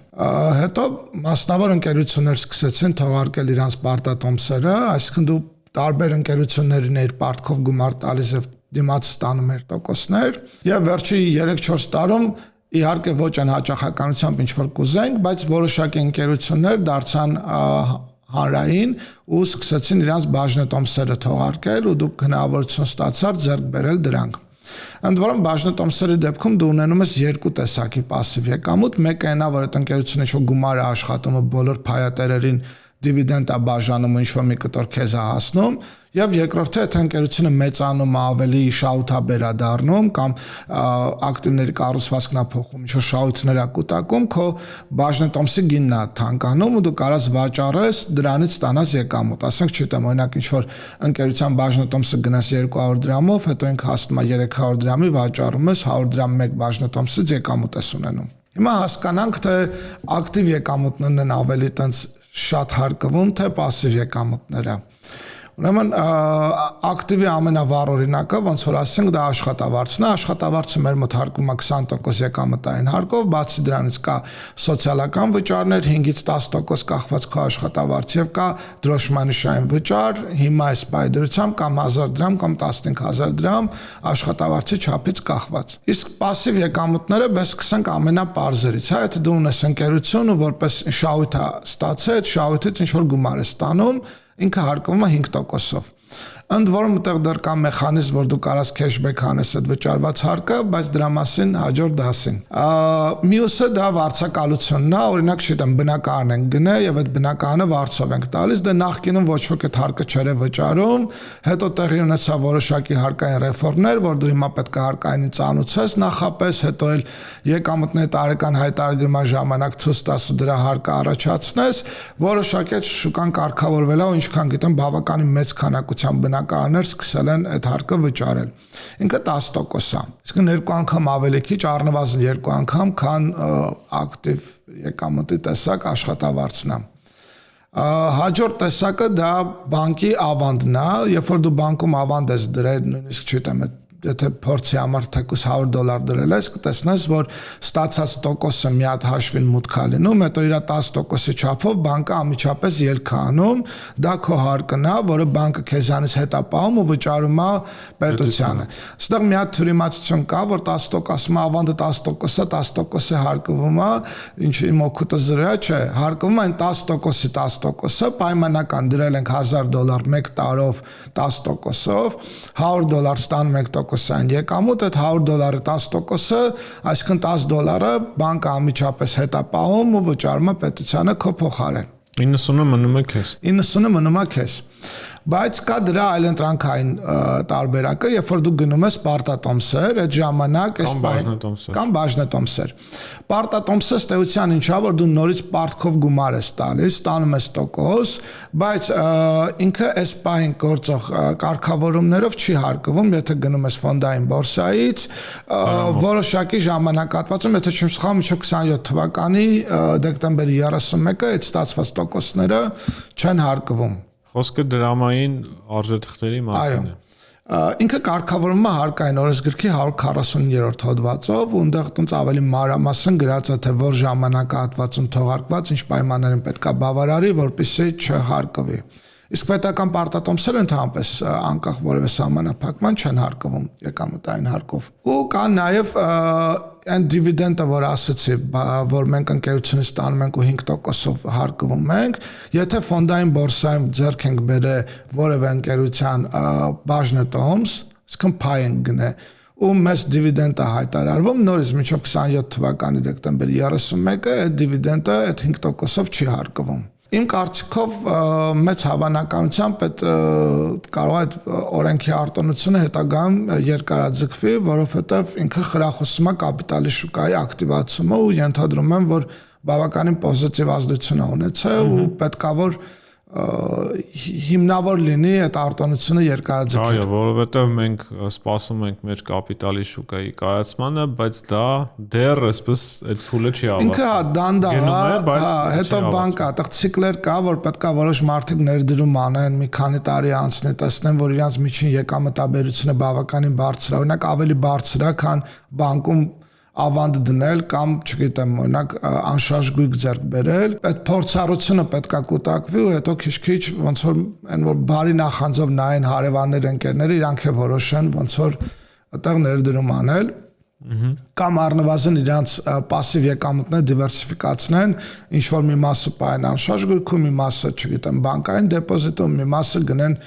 Հետո մասնավոր ընկերություններ սկսեցին թողարկել իրանց պարտատոմսերը, այսինքն դու տարբեր ընկերություններին էր պարտքով գումար տալիս եւ դիմացը ստանում էր տոկոսներ, եւ վերջի 3-4 տարում իհարկե ոչ այն հաճախականությամբ ինչ որ կուզենք, բայց որոշակի ընկերություններ դարձան հանրային ու սկսեցին իրանց բաժնետոմսերը թողարկել ու դուք հնարավորություն ստացար ձեռք բերել դրանք։ Ընդ որում բաժնետոմսերի դեպքում դու ունենում ես երկու տեսակի пассив եկամուտ, մեկը այնա, որ այդ ընկերությունը ինչ որ գումար է աշխատում ու բոլոր փայատերերին դիվիդենդ է բաժանում, ինչ որ մի կտոր քեզ է հասնում, եւ երկրորդը այդ ընկերությունը մեծանում է, ավելի շահութաբեր է դառնում կամ ակտիվների կառուցվածքն է փոխում, ինչ որ շահույթներ է կուտակում, քո բաժնետոմսի գինն է թանկանում ու դու կարաս վաճառես, դրանից ստանաս եկամուտ։ Ասենք չգիտեմ, օրինակ ինչ որ ընկերության բաժնետոմսը գնաս 200 դրամով, հետո ինքը հասնում է 300 դրամի, վաճառում ես 100 դրամ մեկ բաժնետոմսից եկամուտ ես ունենում։ Հիմա հասկանանք, թե ակտիվ եկամուտներն են ավելի տենց շատ հարկվում, թե пассив եկամուտները։ Ուրեմն ակտիվի ամենավառ օրինակը, ոնց որ ասենք, դա աշխատավարձն է, աշխատավարձը մեր մոտ հարկվում է 20% եկամտային հարկով, բացի դրանից կա սոցիալական վճարներ, 5-ից 10% կախված քո աշխատավարձ եւ կա դրոշմանիշային վճար, հիմա այս պայդրությամբ կամ 1000 դրամ կամ 15000 դրամ աշխատավարձի չափից կախված։ Իսկ пассив եկամուտները բես սկսենք ամենապարզերից, հա, եթե դու ունես ընկերություն ու որպես շահույթ է ստացել, այդ շահույթից ինչ որ գումար ես ստանում, ինքը հարկվում է 5%-ով։ Ընդ որում այդտեղ դեռ կա մեխանիզմ, որ դու կարաս քեշբեք անես այդ վճարված հարկը, բայց դրա մասին հաջորդ դասին։ Մյուսը դա վարձակալությունն է, օրինակ չգիտեմ, բնակարան ենք գնել եւ այդ բնակարանը վարձով ենք տալիս, դե նախկինում ոչ ոք այդ հարկը չէր վճարում, հետո տեղի ունեցավ որոշակի հարկային ռեֆորմներ, որ դու հիմա պետք է հարկային ծանուցես նախապես, հետո էլ եկամուտների տարեկան հայտարարման ժամանակ ցույց տաս ու դրա հարկը առաջացնես, որոշակի այդ շուկան կարգավորվել է ու ինչքան գիտեմ բավականին մեծ քանակությամբ բնակարաններ սկսել են այդ հարկը վճարել։ Ինքը 10% է։ Իսկ 2 անգամ ավելի քիչ, առնվազն 2 անգամ, քան ակտիվ եկամտի տեսակ աշխատավարձն է։ Հաջորդ տեսակը դա բանկի ավանդն է, երբ որ դու բանկում ավանդ ես դրել, նույնիսկ չգիտեմ, եթե փորձի համար թեկուզ $100 դրել ես, կտեսնես, որ ստացած տոկոսը մի հատ հաշվին մուտք է լինում, հետո իր 10%-ի չափով բանկը անմիջապես ելք է անում, դա քո հարկն է, որը բանկը քեզանից հետ է պահում ու վճարում է պետությանը։ Այստեղ մի հատ թյուրիմացություն կա, որ 10%-ը ավանդը 10%-ը 10%-ը հարկվում է, ինչ իմ օգուտը զրոյա չէ, հարկվում է այն 10%-ի 10%-ը, պայմանական դրել ենք $1000 մեկ տարով 10%-ով, $100 ստանում ենք տոկոսային եկամուտ, այդ $100-ը 10%-ը, այսինքն $10 բանկը անմիջապես հետ է պահում ու վճարում է պետությանը քո փոխարեն։ 90-ը մնում է քեզ։ 90-ը մնում է քեզ։ Բայց կա դրա այլընտրանքային տարբերակը, երբ որ դու գնում ես պարտատոմսեր, այդ ժամանակ կամ բաժնետոմսեր։ Պարտատոմսը ստեյության ինչա, որ դու նորից պարտքով գումար ես տալիս, ստանում ես տոկոս, բայց ինքը այս պահին գործող կարգավորումներով չի հարկվում, եթե գնում ես ֆոնդային բորսայից, որոշակի ժամանակահատվածում, եթե չեմ սխալվում, 27 թվականի դեկտեմբերի 31-ը այդ ստացված տոկոսները չեն հարկվում։ Խոսքը դրամային արժեթղթերի մասին է։ Ինքը կարգավորվում է հարկային օրենսգրքի 140-րդ հոդվածով, ու այնտեղ տենց ավելի մանրամասն գրած է, թե որ ժամանակահատվածում թողարկված ինչ պայմաններին պետք է բավարարի, որպեսզի չհարկվի։ Իսկ պետական պարտատոմսերը ընդհանրապես անկախ որևէ սահմանափակման չեն հարկվում եկամտային հարկով։ Ու կա նաև այն դիվիդենդը, որ ասացի, որ մենք ընկերությունից ստանում ենք ու 5%-ով հարկվում ենք, եթե ֆոնդային բորսայում ձեռք ենք բերել որևէ ընկերության բաժնետոմս, այսինքն փայ ենք գնել, ու մեծ դիվիդենդ է հայտարարվում, նորից մինչև 27 թվականի դեկտեմբերի 31-ը այդ դիվիդենդը այդ 5%-ով չի հարկվում։ Իմ կարծիքով մեծ հավանականությամբ այդ կարող է այդ օրենքի արտոնությունը հետագայում երկարաձգվի, որովհետև ինքը խրախուսում է կապիտալի շուկայի ակտիվացումը ու ենթադրում եմ, որ բավականին պոզիտիվ ազդեցություն ունեցել ու պետքա որ հիմնավոր լինի այդ արտոնությունը երկարաձգել։ Այո, որովհետև մենք սպասում ենք մեր կապիտալի շուկայի կայացմանը, բայց դա դեռ այսպես այդ փուլը չի ավարտվել։ Ինքը դանդաղ է, հետո բան կա, այդտեղ ցիկլեր կա, որ պետքա որոշ մարդիկ ներդրում անեն, մի քանի տարի անցնի, տեսնեն, որ իրանց միջին եկամտաբերությունը բավականին բարձր է, օրինակ ավելի բարձր է, քան բանկում ավանդ դնել կամ, չգիտեմ, օրինակ անշարժ գույք ձեռք բերել, այդ փորձառությունը պետքա կուտակվի ու հետո քիչ-քիչ ոնց որ այն որ բարի նախանձով նայեն հարևաններ ընկերները, իրանք է որոշեն ոնց որ այդտեղ ներդրում անել կամ առնվազն իրանց пассив եկամուտները դիվերսիֆիկացնեն, ինչ որ մի մասը պահեն անշարժ գույքում, մի մասը, չգիտեմ, բանկային դեպոզիտում, մի մասը գնեն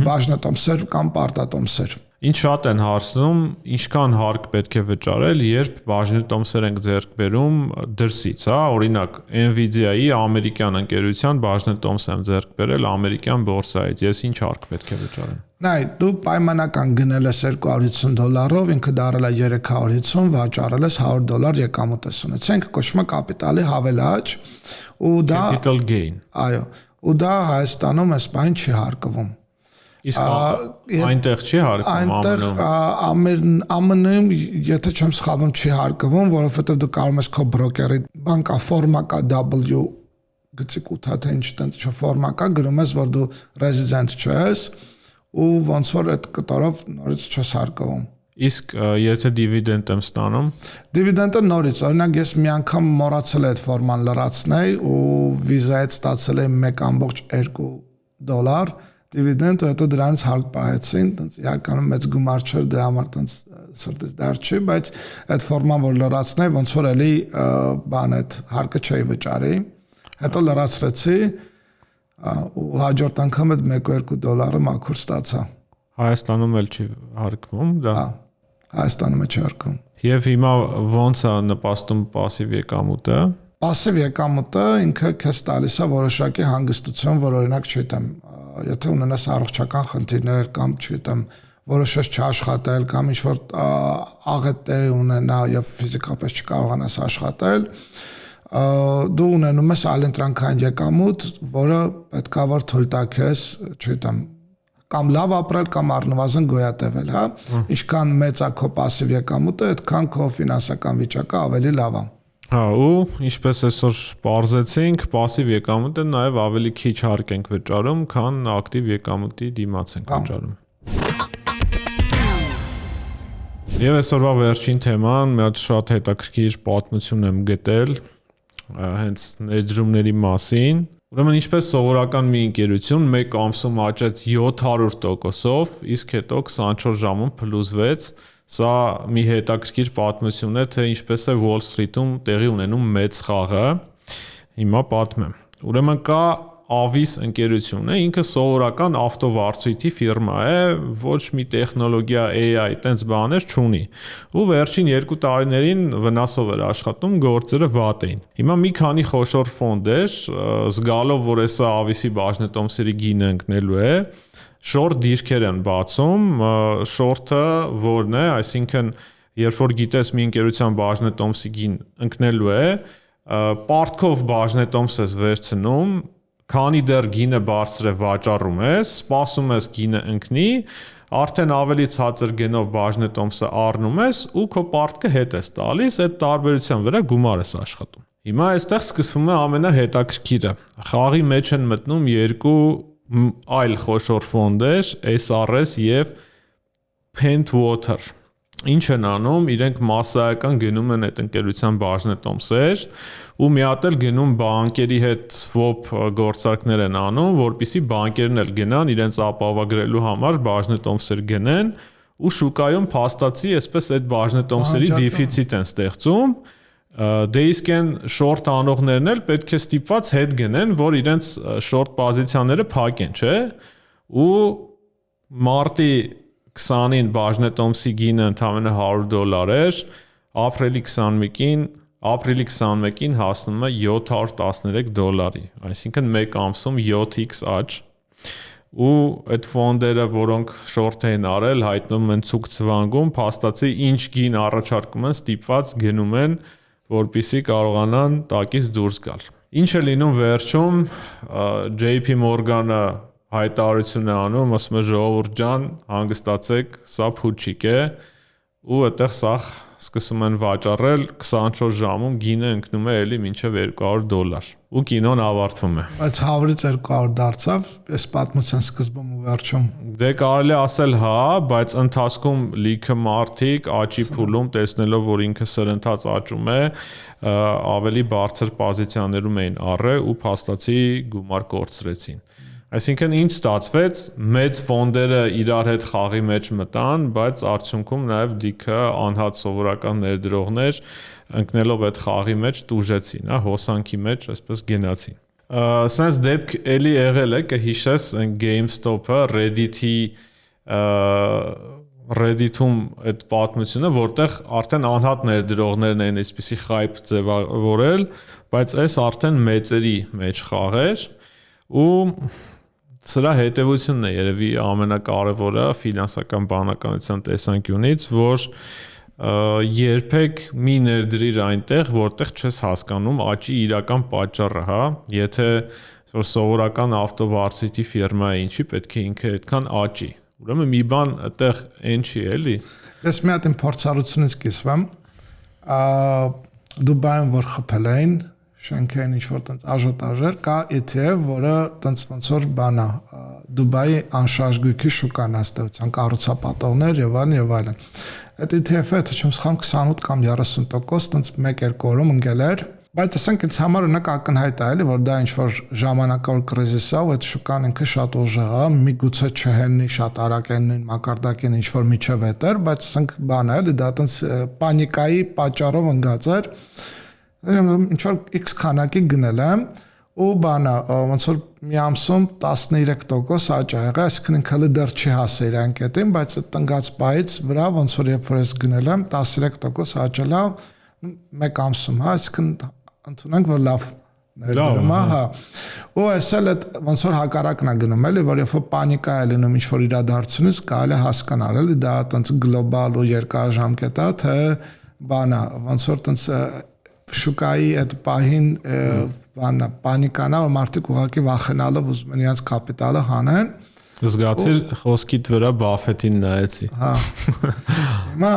բաժնետոմսեր կամ պարտատոմսեր։ Ինչ շատ են հարցնում, ինչքան հարկ պետք է վճարել, երբ բաժնետոմսեր ենք ձեռք բերում դրսից, հա, օրինակ Nvidia-ի ամերիկյան ընկերության բաժնետոմս եմ ձեռք բերել ամերիկյան բորսայից, ես ինչ հարկ պետք է վճարեմ։ Նայ, դու պայմանական գնել ես $250, ինքը դարել է 350, վաճառել ես $100 եկամուտ ես ունեցել, կոչվում է կապիտալի հավելաճ, ու դա capital gain։ Այո, ու դա Հայաստանում այս բան չի հարկվում։ Իսկ այնտեղ չի հարկվում Այնտեղ ԱՄՆ-ում, եթե չեմ սխալվում, չի հարկվում, որովհետև դու կարող ես քո բրոկերի բանկա ֆորմա կա W գծիկ 8 թե ինչ տենց ֆորմա կա, գրում ես, որ դու resident չես ու ոնց որ այդ կտորով նորից չես հարկվում։ Իսկ եթե դիվիդենդ եմ ստանում, դիվիդենդը նորից, օրինակ ես մի անգամ մոռացել այդ ֆորման լրացնել ու վիզայից ստացել եմ $1.2 դիվիդենդ, հետո դրանից հարկ պահեցին, տենց իրականում մեծ գումար չէր, դրա համար տենց սրտից դար չի, բայց այդ ֆորման որ լրացնել, ոնց որ էլի բան այդ հարկը չէի վճարի, հետո լրացրեցի ու հաջորդ անգամ այդ $1-2 մաքուր ստացա։ Հայաստանում էլ չի հարկվում դա։ Հա, Հայաստանում չի հարկվում։ Եվ հիմա ոնց է նպաստում пассив եկամուտը։ Պասիվ եկամուտը ինքը քեզ տալիս է որոշակի հանգստություն, որ օրինակ չգիտեմ, եթե ունենաս առողջական խնդիրներ կամ չգիտեմ, որոշես չաշխատել կամ ինչ-որ աղետ տեղի ունենա եւ ֆիզիկապես չկարողանաս աշխատել, դու ունենում ես այլընտրանքային եկամուտ, որը պետքա որ թույլ տա քեզ, չգիտեմ, կամ լավ ապրել կամ առնվազն գոյատևել, հա։ Ինչքան մեծ է քո пассив եկամուտը, այդքան քո ֆինանսական վիճակը ավելի լավ է։ Հա, ու ինչպես այսօր բարձեցինք, пассив եկամուտը նաև ավելի քիչ հարկ ենք վճարում, քան ակտիվ եկամուտի դիմաց ենք վճարում։ Եվ այսօրվա վերջին թեման, մի հատ շատ հետաքրքիր պատմություն եմ գտել հենց ներդրումների մասին։ Ուրեմն ինչպես սովորական մի ընկերություն մեկ ամսում աճեց 700%-ով, իսկ հետո 24 ժամում փլուզվեց։ Սա մի հետաքրքիր պատմություն է, թե ինչպես է Wall Street-ում տեղի ունենում մեծ խաղը։ Հիմա պատմեմ։ Ուրեմն կա Avis ընկերություն է, ինքը սովորական ավտովարձույթի ֆիրմա է, ոչ մի տեխնոլոգիա AI տենց բաներ չունի։ Ու վերջին 2 տարիներին վնասով էր աշխատում, գործերը վատ էին։ Հիմա մի քանի խոշոր ֆոնդեր, զգալով, որ հեսա Avis-ի բաժնետոմսերի գինը ընկնելու է, շորտ դիրքեր են բացում, շորտը որն է, այսինքն երբ որ գիտես մի ընկերության բաժնետոմսի գին ընկնելու է, պարտքով բաժնետոմս ես վերցնում, քանի դեռ գինը բարձր է վաճառում ես, սպասում ես գինը ընկնի, արդեն ավելի ցածր գնով բաժնետոմսը առնում ես ու քո պարտքը հետ ես տալիս, այդ տարբերության վրա գումար ես աշխատում։ Հիմա այստեղ սկսվում է ամենահետաքրքիրը։ Խաղի մեջ են մտնում երկու այլ խոշոր ֆոնդեր, SRS եւ Pentwater ինչ են անում, իրենք massայական գնում են այդ ընկերության բաժնետոմսեր ու մի հատ էլ գնում բանկերի հետ swap գործարքներ են անում, որպեսզի բանկերն էլ գնան իրենց ապահովագրելու համար բաժնետոմսեր գնեն ու շուկայում փաստացի այսպես այդ բաժնետոմսերի դեֆիցիտ են ստեղծում դե իսկ են short անողներն էլ պետք է ստիպված հետ գնեն, որ իրենց short պոզիցիաները փակեն, չէ՞։ Ու մարտի 20-ին բաժնետոմսի գինը ընդամենը $100 էր, ապրիլի 21-ին հասնում է $713, այսինքն մեկ ամսում 7x աճ։ Ու այդ ֆոնդերը, որոնք շորթ էին արել, հայտնում են ցուկ ցվանգում, փաստացի ինչ գին առաջարկում են, ստիպված գնում են, որպեսզի կարողանան տակից դուրս գալ։ Ինչ է լինում վերջում, JP Morgan-ը հայտարարություն է անում, ասում է ժողովուրդ ջան, հանգստացեք, սա փուչիկ է, ու այդտեղ սա սկսում են վաճառել 24 ժամում գինը ընկնում է էլի մինչև $200 ու կինոն ավարտվում է։ Բայց 100-ից 200 դարձավ, այս պատմության սկզբում ու վերջում։ Դե կարելի ասել հա, բայց ընթացքում լիքը մարդիկ աճի փուլում տեսնելով, որ ինքը սրընթաց աճում է, ավելի բարձր պոզիցիաներում էին առել ու փաստացի գումար կորցրեցին։ Այսինքն ինչ ստացվեց, մեծ ֆոնդերը իրար հետ խաղի մեջ մտան, բայց արդյունքում նաև լիքը անհատ սովորական ներդրողներ ընկնելով այդ խաղի մեջ տուժեցին, հոսանքի մեջ այսպես գնացին։ Սենց դեպք էլի եղել է, կհիշես GameStop-ը, Reddit-ում այդ պատմությունը, որտեղ արդեն անհատ ներդրողներն էին այսպիսի խայբ ձևավորել, բայց այս արդեն մեծերի մեջ խաղ էր ու սրա հետևությունն է երևի ամենակարևորը ֆինանսական բանականության տեսանկյունից, որ երբեք մի ներդրիր այնտեղ, որտեղ չես հասկանում աճի իրական պատճառը, հա, եթե որ սովորական ավտովարցույթի ֆիրմա է, ինչի պետք է ինքը այդքան աճի։ Ուրեմն մի բան այդտեղ այն չի էլի։ Ես մի հատ իմ փորձառությունից կիսվեմ, Դուբայում որ խփել էին շենքային ինչ-որ տենց աժոտաժեր, կա ETF, որը տենց ոնց որ բան է, Դուբայի անշարժ գույքի շուկան աստեղության կառուցապատողներ եւ այլն եւ այլն։ Այդ ETF-ը, եթե չեմ սխալվում, 28 կամ 30% տենց 1-2 օրում ընկել էր, բայց ասենք ինձ համար ունակ ակնհայտ է, էլի, որ դա ինչ-որ ժամանակավոր կրիզիս է, ու այդ շուկան ինքը շատ ուժեղ է, միգուցե չհեննի շատ արագ են նույն մակարդակին ինչ-որ միջև հետեր, բայց ասենք բան է, էլի, դա տենց պանիկայի պատճառով ընկած էր։ Ինչ-որ X քանակի գնել եմ ու բանա ոնց որ մի ամսում 13% աճ ա եղել, այսինքն ինքը դեռ չի հասել այն կետին, բայց այդ տնկած պայից վրա ոնց որ երբ որ ես գնել եմ 13% աճել է մեկ ամսում, հա, այսինքն ընդունենք որ լավ ներդրում է, հա։ Ու այսել այդ ոնց որ հակառակն է գնում, էլի, որ երբ որ պանիկա է լինում ինչ որ իրադարձությունից, կարելի է հասկանալ, էլի, դա տենց գլոբալ ու երկարաժամկետ է, թե բանա ոնց որ տենց շուկայի այդ պահին բանա պանիկանա որ մարդիկ ուղղակի վախենալով ուզում են իրենց կապիտալը հանեն զգացիր խոսքիդ վրա Բաֆետին նայեցի հա հիմա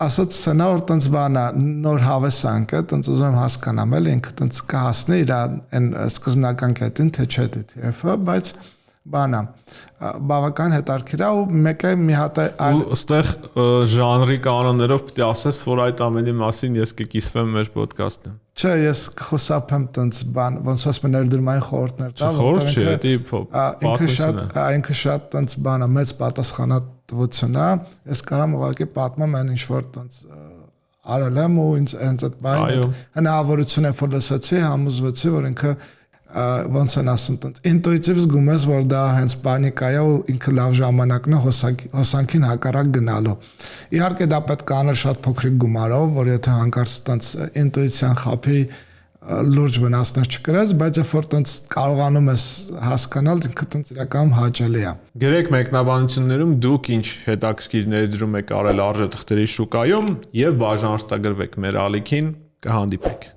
ասած սենա որ տենց բանա նոր հավեսանք է տենց ուզում եմ հասկանամ էլ ինքը տենց կհասնի իր այն սկզբնական կետին թե չէ ETF-ը բայց բանա բավական հետաքրքիր է ու մեկը մի հատ ու այստեղ ժանրի կանոններով պետք է ասես որ այդ ամենի մասին ես կկիսվեմ մեր ոդքասթում չէ ես կխոսափեմ տենց բան ոնց ասում են ներդրումային խորհուրդներ տա որտեղ չէ դա ինքը շատ տենց բանա մեծ պատասխանատվություն է ես կարամ ուղղակի պատմեմ այն ինչ որ տենց արել եմ ու ինձ հենց այդ բանը հնարավորություն է որ լսեցի համոզվեցի որ ինքը ոնց են ասում տենց ինտուիտիվ զգում ես որ դա հենց պանիկա է ու ինքը լավ ժամանակն է հոսանքին հակառակ գնալու իհարկե դա պետք է անել շատ փոքրիկ գումարով որ եթե հանկարծ տենց ինտուիցիան խափի լուրջ վնասներ չկրես բայց երբ որ տենց կարողանում ես հասկանալ ինքը տենց իրականում հաճելի է գրեք մեկնաբանություններում դուք ինչ հետաքրքիր ներդրում եք արել արժեթղթերի շուկայում եւ բաժանորդագրվեք մեր ալիքին կհանդիպենք